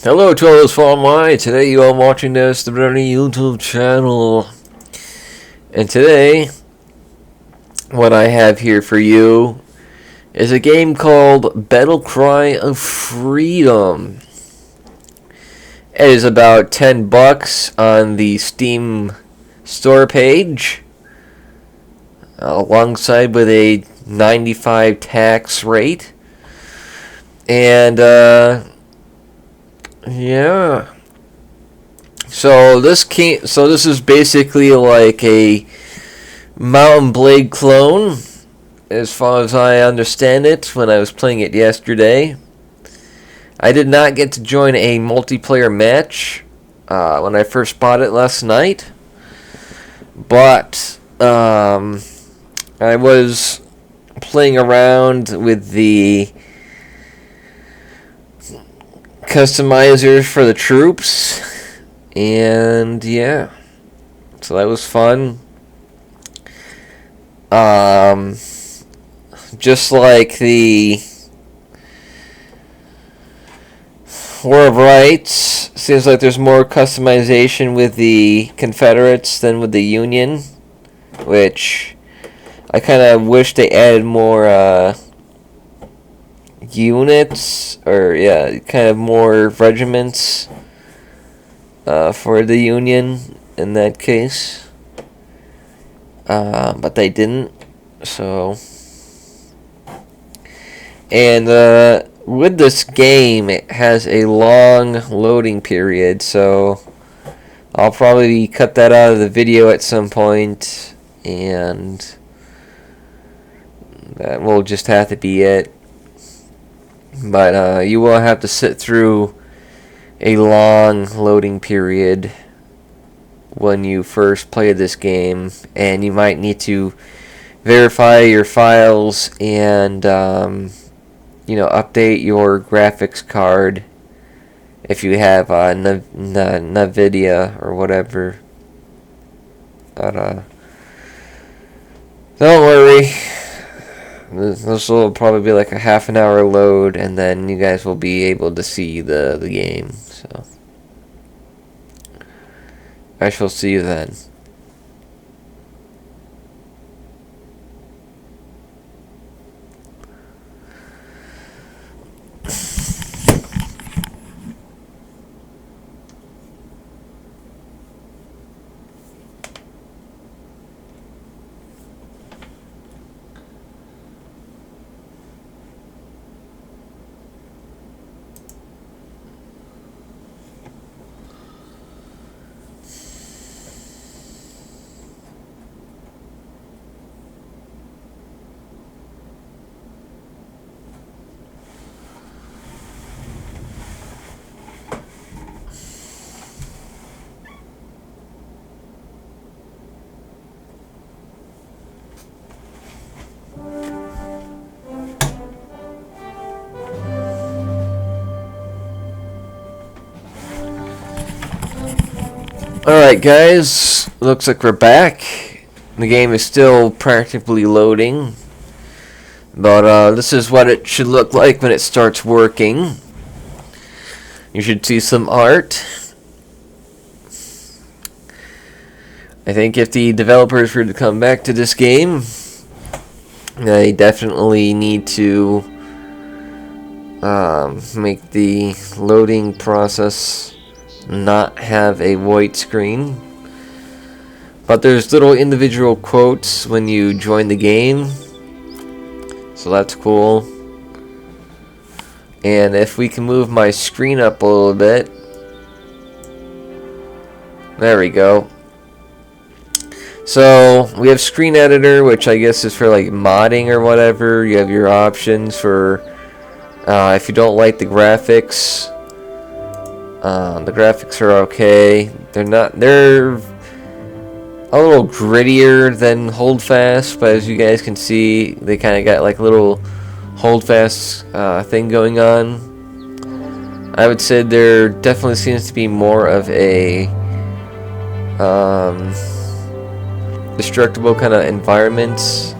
Hello to all those following my. Today you are watching this the Brownie YouTube channel. And today, what I have here for you is a game called Battle Cry of Freedom. It is about $10 on the Steam store page, alongside with a 95 tax rate. And yeah. So this is basically like a Mountain Blade clone, as far as I understand it. When I was playing it yesterday, I did not get to join a multiplayer match when I first bought it last night, but I was playing around with the customizers for the troops, and yeah, so that was fun. Just like the War of Rights, seems like there's more customization with the Confederates than with the Union, which I kind of wish they added more units, or kind of more regiments for the Union in that case, but they didn't. So, and with this game, it has a long loading period, so I'll probably cut that out of the video at some point, and that will just have to be it. But you will have to sit through a long loading period when you first play this game, and you might need to verify your files and update your graphics card if you have NVIDIA or whatever. But don't worry. This will probably be like a half an hour load, and then you guys will be able to see the game. So I shall see you then. Alright guys, looks like we're back. The game is still practically loading, but this is what it should look like when it starts working. You should see some art. I think if the developers were to come back to this game, they definitely need to make the loading process not have a white screen. But there's little individual quotes when you join the game, so that's cool. And if we can move my screen up a little bit, there we go. So we have Screen Editor, which I guess is for like modding or whatever. You have your options for if you don't like the graphics. The graphics are okay. They're a little grittier than Holdfast, but as you guys can see, they kind of got like a little Holdfast thing going on. I would say there definitely seems to be more of a destructible kind of environments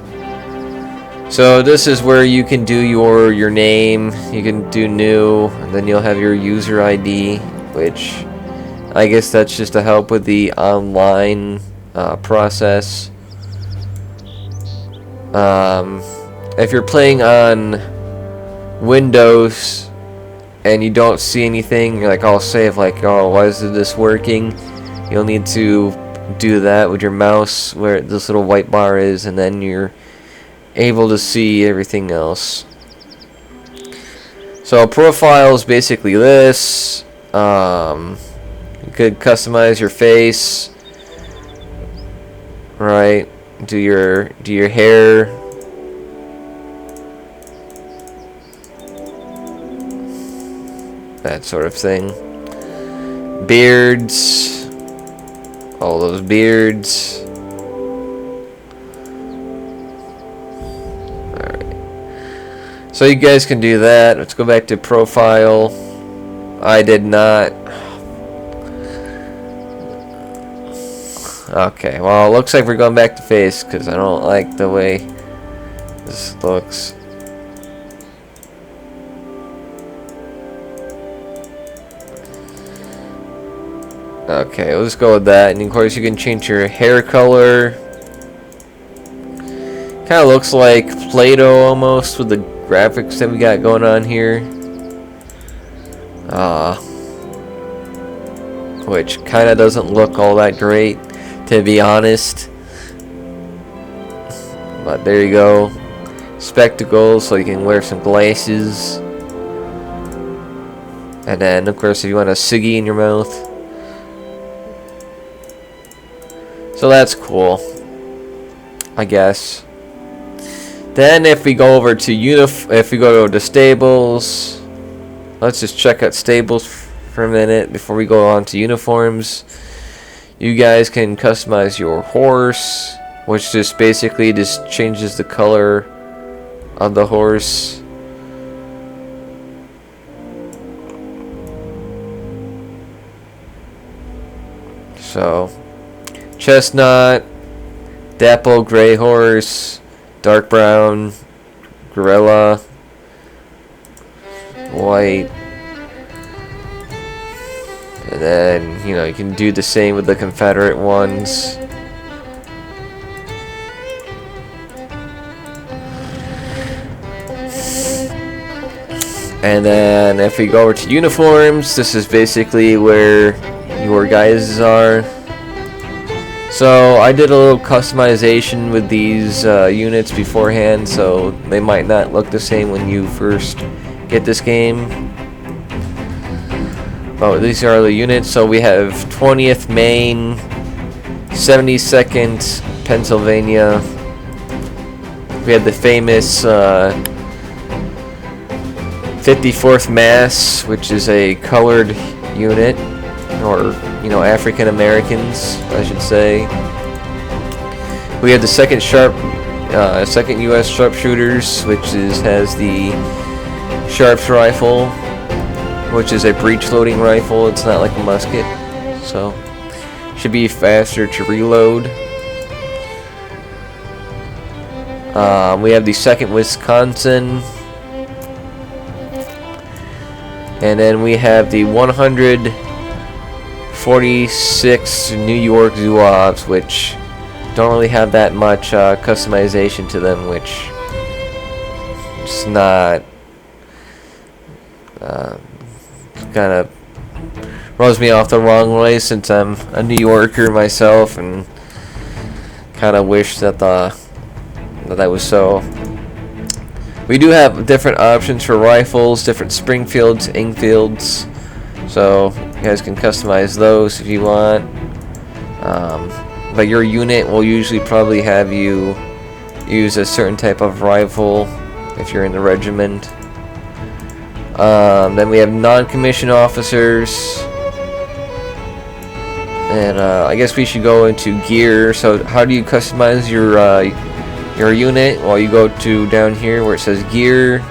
So this is where you can do your name. You can do new, and then you'll have your user ID, which I guess that's just to help with the online process. If you're playing on Windows and you don't see anything, you're like, I'll save, like, oh, why isn't this working? You'll need to do that with your mouse where this little white bar is, and then you're able to see everything else. So profile is basically this. You could customize your face, right? Do your hair. That sort of thing. Beards. All those beards. Alright. So you guys can do that. Let's go back to profile. I did not. Okay, well, it looks like we're going back to face because I don't like the way this looks. Okay, let's go with that. And of course, you can change your hair color. Kind of looks like Play-Doh almost with the graphics that we got going on here. Which kind of doesn't look all that great, to be honest. But there you go. Spectacles, so you can wear some glasses. And then, of course, if you want a ciggy in your mouth. So that's cool, I guess. Then if we go over to if we go to stables, let's just check out stables for a minute before we go on to uniforms. You guys can customize your horse, which just basically just changes the color of the horse. So chestnut, dapple gray horse, dark brown, gorilla, white, and then, you know, you can do the same with the Confederate ones. And then if we go over to uniforms, this is basically where your guys are. So I did a little customization with these units beforehand, so they might not look the same when you first get this game. Oh, these are the units. So we have 20th Maine, 72nd Pennsylvania. We have the famous 54th Mass, which is a colored unit, or, you know, African Americans, I should say. We have the second U.S. sharpshooters, which has the Sharps rifle, which is a breech loading rifle. It's not like a musket, so should be faster to reload. We have the 2nd Wisconsin, and then we have the 146 New York Zouaves, which don't really have that much customization to them, which is not kind of rubs me off the wrong way, since I'm a New Yorker myself, and kind of wish that that was so. We do have different options for rifles, different Springfields, Enfields, so you guys can customize those if you want. But your unit will usually probably have you use a certain type of rifle if you're in the regiment. Then we have non-commissioned officers, and I guess we should go into gear. So how do you customize your unit? Well, you go to down here where it says gear,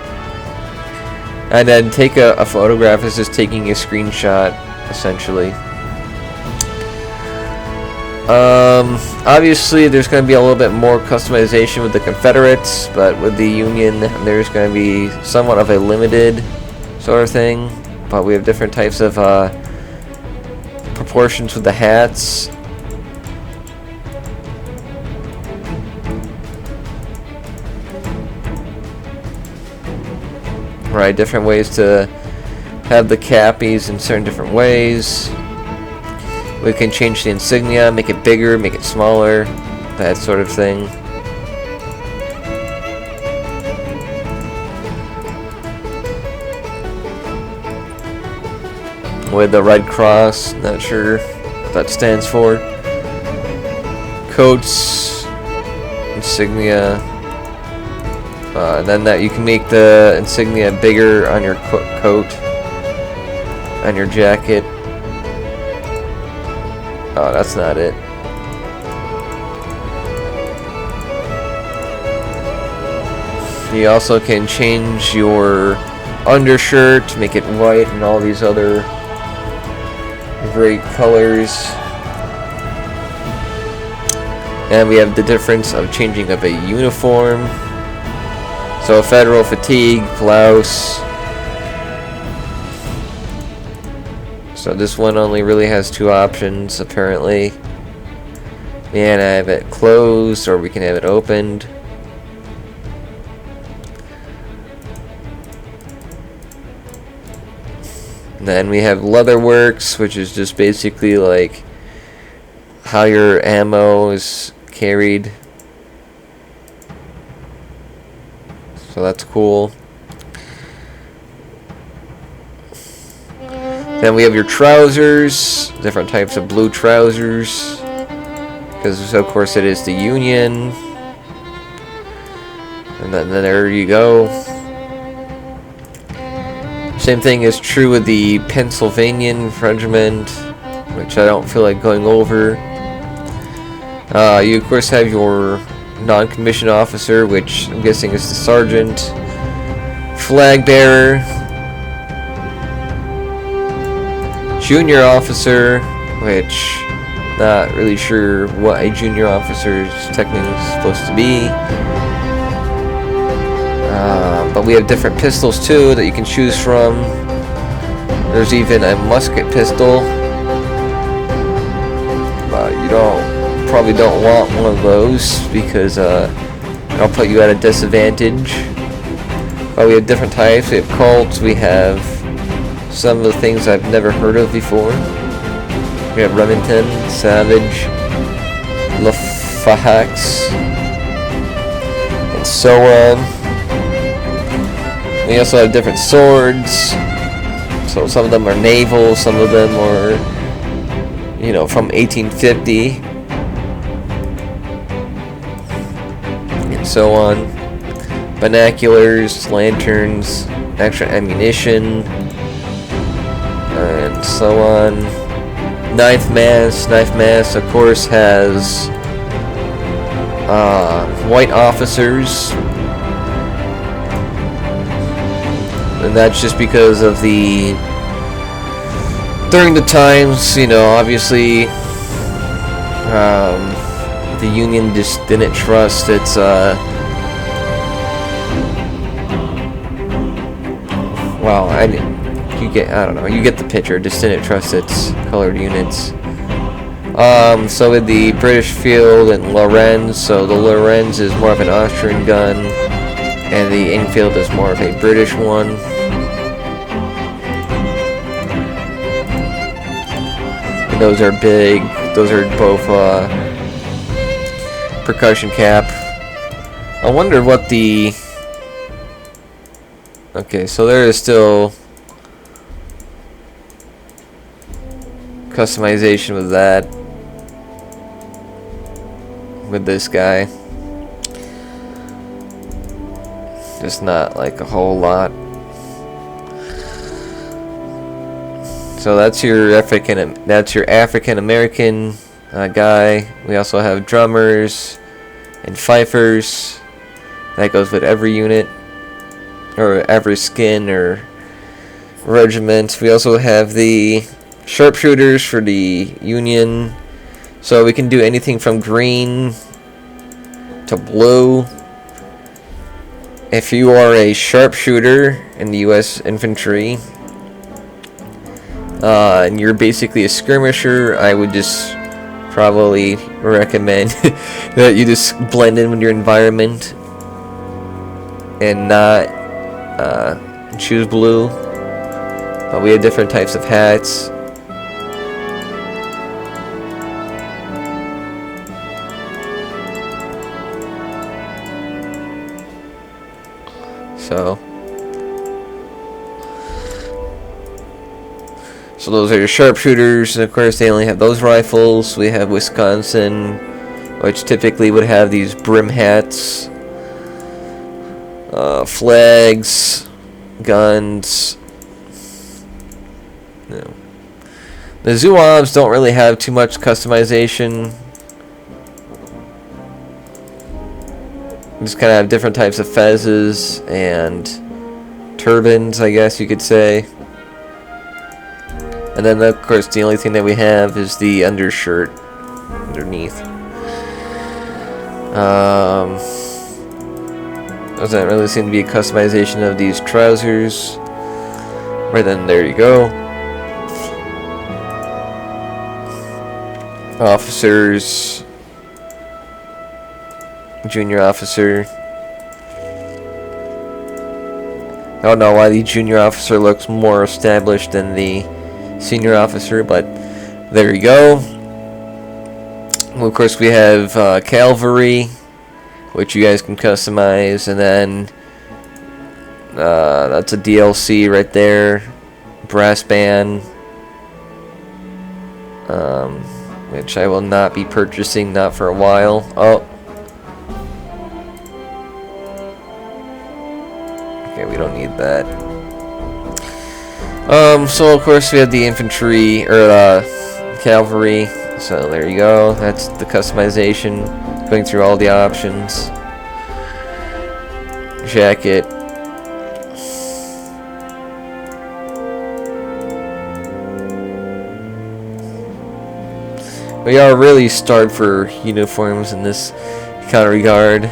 and then take a photograph. It's just taking a screenshot, essentially. Obviously there's going to be a little bit more customization with the Confederates, but with the Union there's going to be somewhat of a limited sort of thing. But we have different types of proportions with the hats. Right, different ways to have the cappies in certain different ways. We can change the insignia, make it bigger, make it smaller, that sort of thing. With the Red Cross, not sure what that stands for. Coats, insignia, and then that you can make the insignia bigger on your coat, on your jacket. Oh, that's not it. You also can change your undershirt, make it white and all these other great colors. And we have the difference of changing of a uniform. So federal fatigue, blouse. So this one only really has two options, apparently. We can have it closed, or we can have it opened. And then we have Leatherworks, which is just basically like how your ammo is carried. So that's cool. Then we have your trousers, different types of blue trousers, because of course it is the Union. And then there you go. Same thing is true with the Pennsylvanian Regiment, which I don't feel like going over. You of course have your non-commissioned officer, which I'm guessing is the sergeant. Flag bearer. Junior officer, which not really sure what a junior officer is technically supposed to be. But we have different pistols too that you can choose from. There's even a musket pistol. You probably don't want one of those because it'll put you at a disadvantage. But we have different types. We have Colts. We have some of the things I've never heard of before. We have Remington, Savage, Lafahax, and so on. We also have different swords. So some of them are naval, some of them are, you know, from 1850, and so on. Binoculars, lanterns, extra ammunition, and so on. Knife mask. Knife mask, of course, has white officers, and that's just because of the during the times, you know, obviously the Union just didn't trust its well, I don't know, you get the picture, just didn't trust its colored units. So with the British Field and Lorenz, so the Lorenz is more of an Austrian gun, and the Enfield is more of a British one. And those are big, those are both percussion cap. I wonder what the... Okay, so there is still customization with that, with this guy. Just not like a whole lot. So that's your African American guy. We also have drummers and fifers. That goes with every unit, or every skin or regiment. We also have the sharpshooters for the Union, So we can do anything from green to blue. If you are a sharpshooter in the U.S. infantry, and you're basically a skirmisher, I would just probably recommend that you just blend in with your environment and not choose blue. But we have different types of hats. So those are your sharpshooters, and of course they only have those rifles. We have Wisconsin, which typically would have these brim hats, flags, guns. No. The Zouaves don't really have too much customization. Just kind of have different types of fezzes and turbans, I guess you could say. And then, of course, the only thing that we have is the undershirt underneath. Doesn't really seem to be a customization of these trousers. Right then, there you go. Officers. Junior officer. I don't know why the junior officer looks more established than the senior officer, but there you go. Well, of course, we have cavalry, which you guys can customize, and then that's a DLC right there. Brass band, which I will not be purchasing, not for a while. Oh. Okay, we don't need that. So of course we have the infantry, or cavalry. So there you go. That's the customization. Going through all the options. Jacket. We are really starved for uniforms in this kind of regard.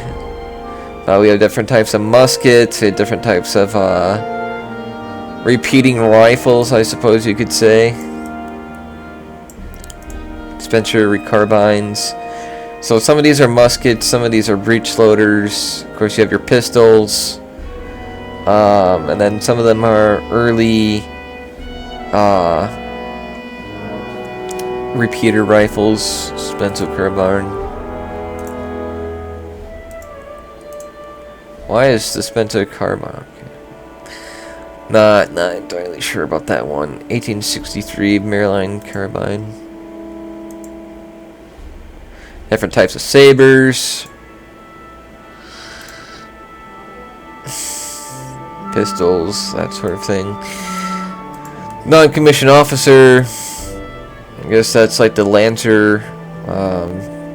We have different types of muskets, we have different types of repeating rifles, I suppose you could say. Spencer carbines. So some of these are muskets, some of these are breech loaders. Of course, you have your pistols, and then some of them are early repeater rifles. Spencer carbine. Why is the Spencer carbine? Not entirely sure about that one. 1863 Maryland carbine. Different types of sabers. Pistols, that sort of thing. Non-commissioned officer. I guess that's like the Lancer,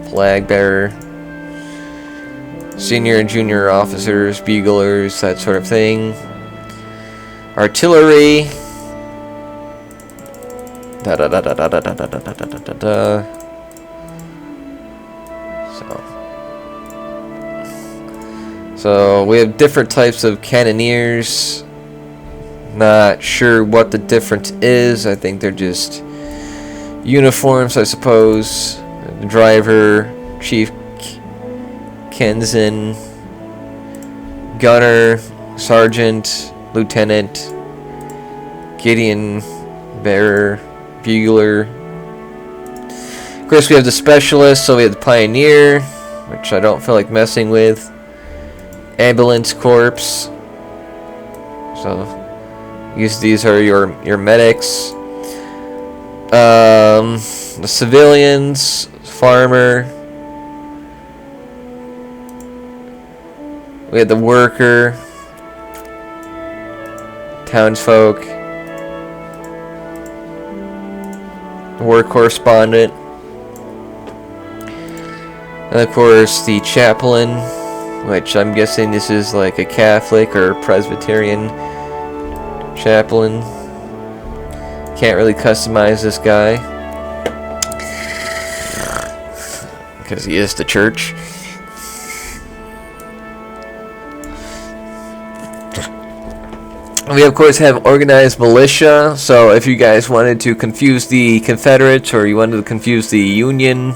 flag bearer. Senior and junior officers, buglers, that sort of thing. Artillery. Da da da da da da da da da da da da da. So we have different types of cannoneers. Not sure what the difference is. I think they're just uniforms, I suppose. The driver, Chief Kenzen, Gunner, Sergeant, Lieutenant, Gideon, Bearer, Bugler. Of course, we have the Specialist, so we have the Pioneer, which I don't feel like messing with. Ambulance Corps. So, these are your medics. The civilians, farmer. We have the worker, townsfolk, war correspondent, and of course the chaplain, which I'm guessing this is like a Catholic or Presbyterian chaplain. Can't really customize this guy. because he is the church. We of course have organized militia, so if you guys wanted to confuse the Confederates or you wanted to confuse the Union,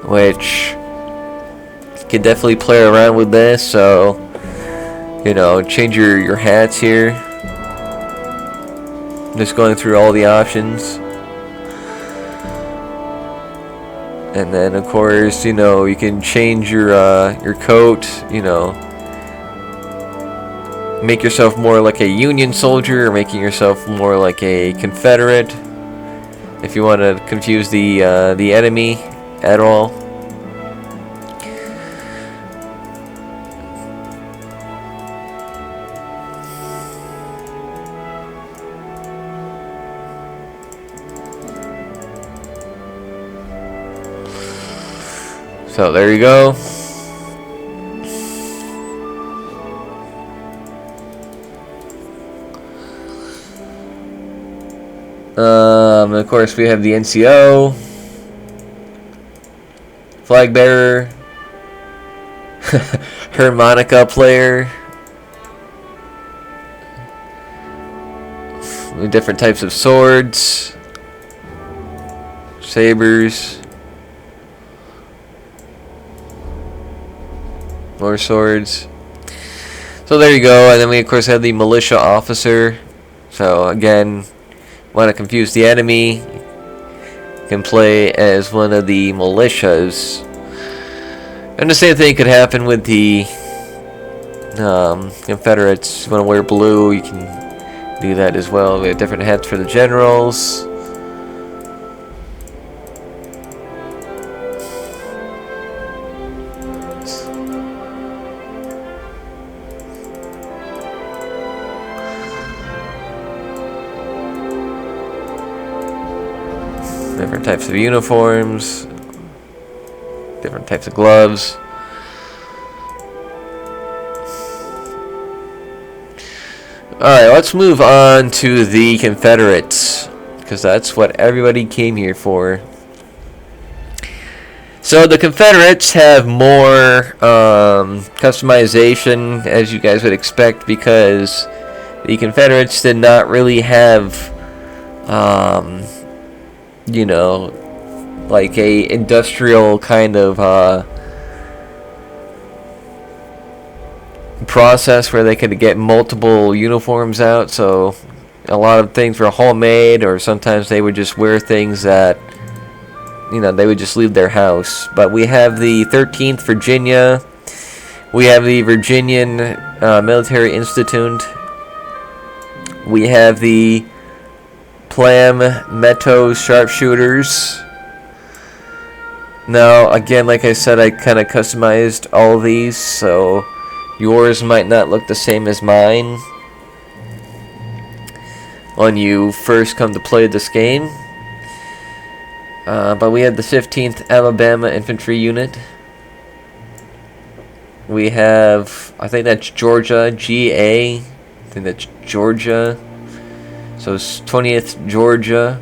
which you can definitely play around with this, so you know, change your hats here. Just going through all the options. And then of course, you know, you can change your coat, you know, make yourself more like a Union soldier or making yourself more like a Confederate if you want to confuse the enemy at all. So there you go. Of course, we have the NCO, flag bearer, harmonica player, different types of swords, sabers, more swords. So there you go. And then we of course have the militia officer. So again, want to confuse the enemy, can play as one of the militias. And the same thing could happen with the Confederates. You want to wear blue, you can do that as well. We have different hats for the generals. Different types of uniforms, different types of gloves. Alright, let's move on to the Confederates, because that's what everybody came here for. So the Confederates have more customization, as you guys would expect, because the Confederates did not really have you know, like a industrial kind of process where they could get multiple uniforms out. So a lot of things were homemade, or sometimes they would just wear things that, you know, they would just leave their house. But we have the 13th Virginia, we have the Virginian Military Institute, we have the Palmetto Sharpshooters. Now, again, like I said, I kind of customized all of these, so yours might not look the same as mine when you first come to play this game. But we have the 15th Alabama Infantry Unit. We have, I think that's Georgia, GA. I think that's Georgia. So it's 20th Georgia.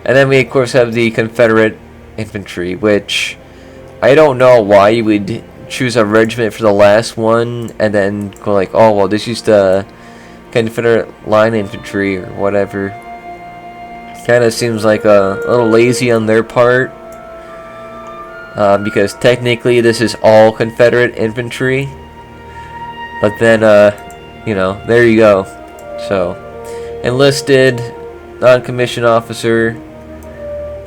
And then we of course have the Confederate Infantry, which I don't know why you would choose a regiment for the last one and then go like, oh well, this is the Confederate Line Infantry or whatever. Kind of seems like a little lazy on their part, because technically this is all Confederate infantry. But then you know, there you go. So, enlisted, non-commissioned officer.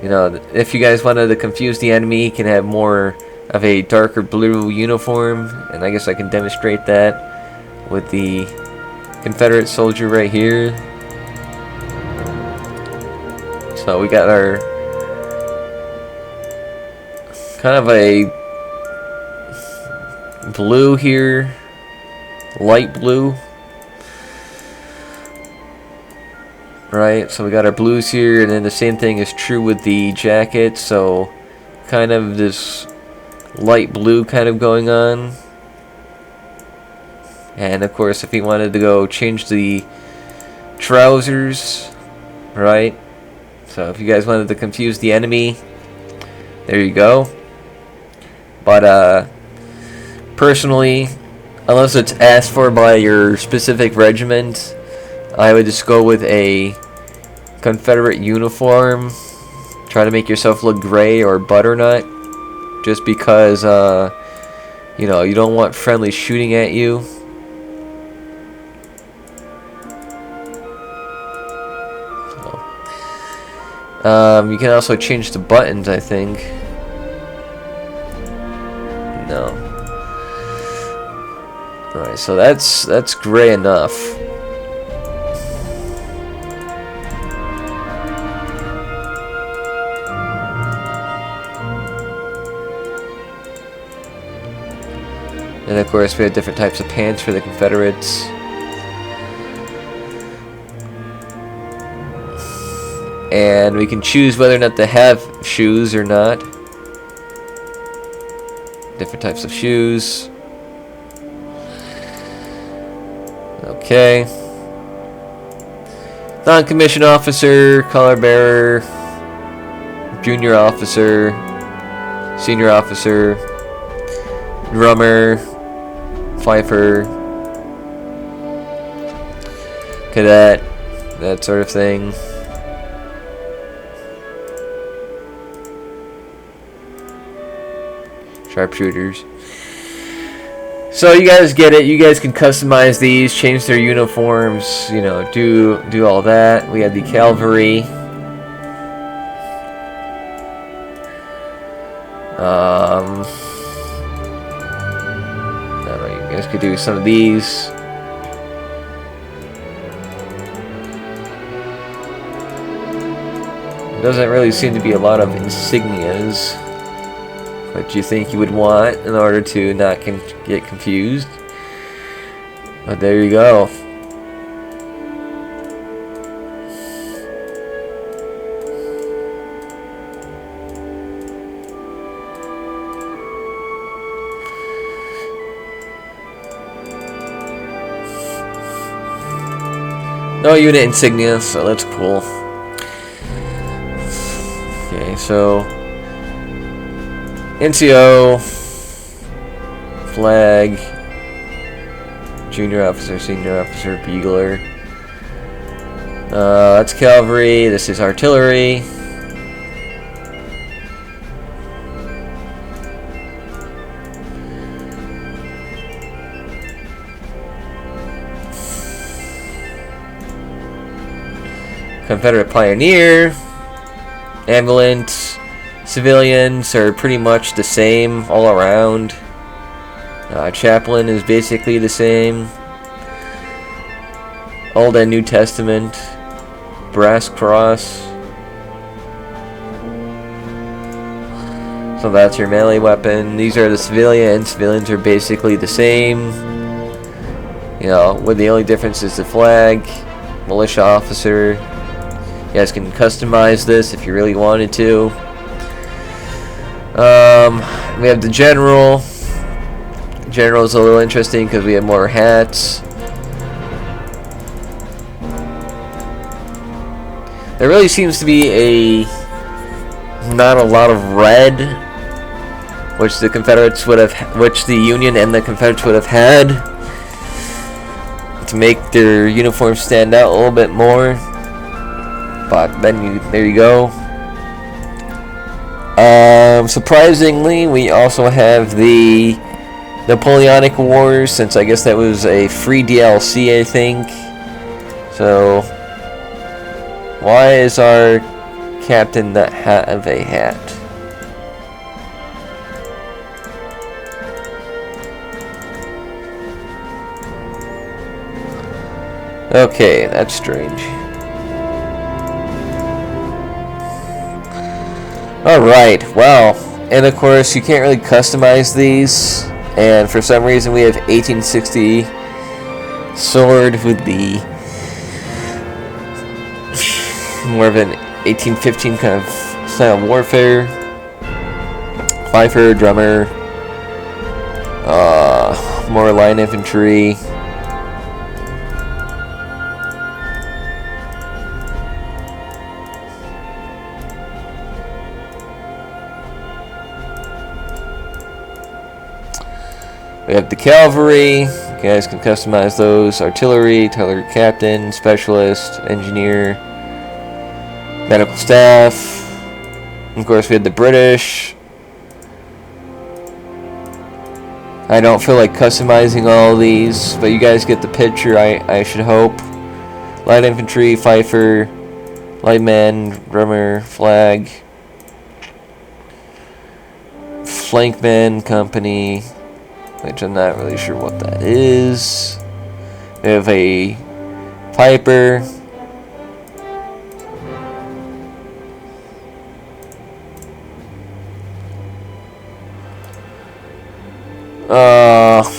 You know, if you guys wanted to confuse the enemy, you can have more of a darker blue uniform, and I guess I can demonstrate that with the Confederate soldier right here. So we got our kind of a blue here, light blue. Right, so we got our blues here, and then the same thing is true with the jacket, so kind of this light blue kind of going on. And of course, if you wanted to go change the trousers, right? So if you guys wanted to confuse the enemy, There you go. But personally, unless it's asked for by your specific regiment, I would just go with a Confederate uniform. Try to make yourself look gray or butternut, just because you know, you don't want friendly shooting at you. You can also change the buttons, I think. No. Alright, so that's gray enough. And of course we have different types of pants for the Confederates. And we can choose whether or not to have shoes or not. Different types of shoes. Okay. Non-commissioned officer, color bearer, junior officer, senior officer, drummer, fifer, cadet, that sort of thing. Sharpshooters. So you guys get it. You guys can customize these, change their uniforms, you know, do all that. We have the cavalry. I don't know, you guys could do some of these. Doesn't really seem to be a lot of insignias that you think you would want in order to not get confused. But there you go. No unit insignia, so that's cool. Okay, so NCO, flag, junior officer, senior officer, bugler. That's cavalry. This is artillery. Confederate pioneer, ambulance. Civilians are pretty much the same all around. Chaplain is basically the same. Old and New Testament. Brass cross. So that's your melee weapon. These are the civilians. Civilians are basically the same. You know, with the only difference is the flag. Militia officer. You guys can customize this if you really wanted to. We have the general. General is a little interesting because we have more hats. There really seems to be not a lot of red, which the Confederates would have, which the Union and the Confederates would have had to make their uniforms stand out a little bit more. But then there you go. Surprisingly, we also have the Napoleonic Wars, since I guess that was a free DLC, I think. So, why is our captain not have a hat? Okay, that's strange. Alright, well, and of course you can't really customize these, and for some reason we have 1860 sword with the more of an 1815 kind of style of warfare. Fifer, drummer, more line infantry. We have the cavalry. You guys can customize those. Artillery captain, specialist, engineer, medical staff. Of course, we had the British. I don't feel like customizing all of these, but you guys get the picture, I should hope. Light infantry, fifer, light man, drummer, flag, flankman company, which I'm not really sure what that is. We have a piper.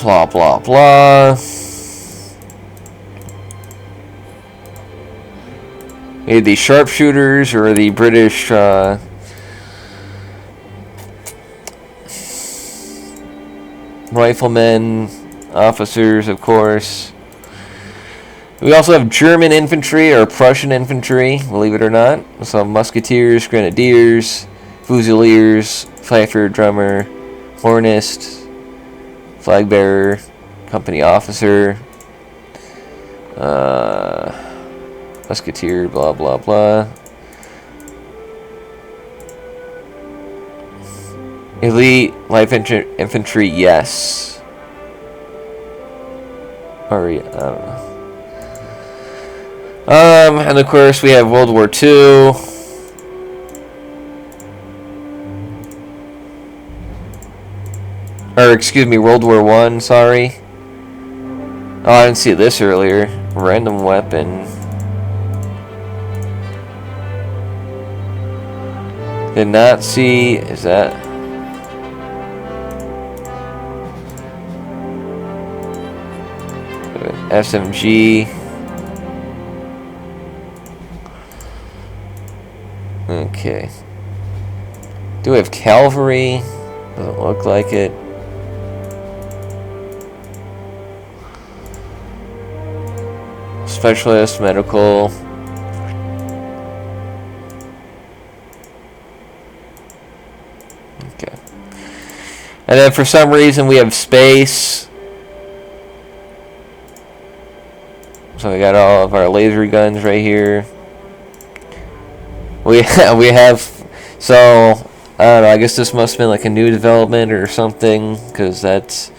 Blah blah blah. We have the sharpshooters, or the British riflemen, officers, of course. We also have German infantry, or Prussian infantry, believe it or not. So musketeers, grenadiers, fusiliers, fifer, drummer, hornist, flag bearer, company officer, musketeer, blah blah blah. Elite light infantry, yes. Or I don't know. And of course we have World War II. Or excuse me, World War I, sorry. Oh, I didn't see this earlier. Random weapon. Did not see, is that... SMG. Okay. Do we have cavalry? Doesn't look like it. Specialist, medical. Okay. And then for some reason we have space. So we got all of our laser guns right here. We have, so I don't know, I guess this must have been like a new development or something, because that's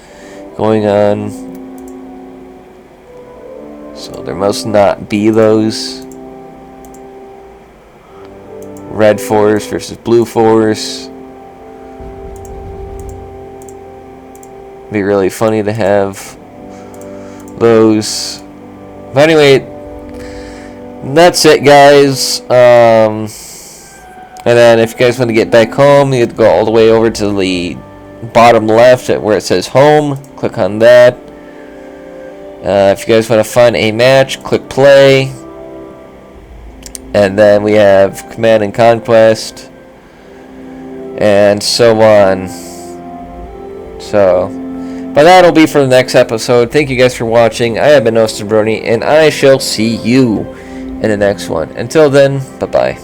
going on. So there must not be those. Red Force versus Blue Force. Be really funny to have those. But anyway, that's it, guys. And then if you guys want to get back home, you have to go all the way over to the bottom left at where it says home. Click on that. If you guys want to find a match, click play. And then we have Command and Conquest. And so on. So... but that'll be for the next episode. Thank you guys for watching. I have been Osterbrony, and I shall see you in the next one. Until then, bye-bye.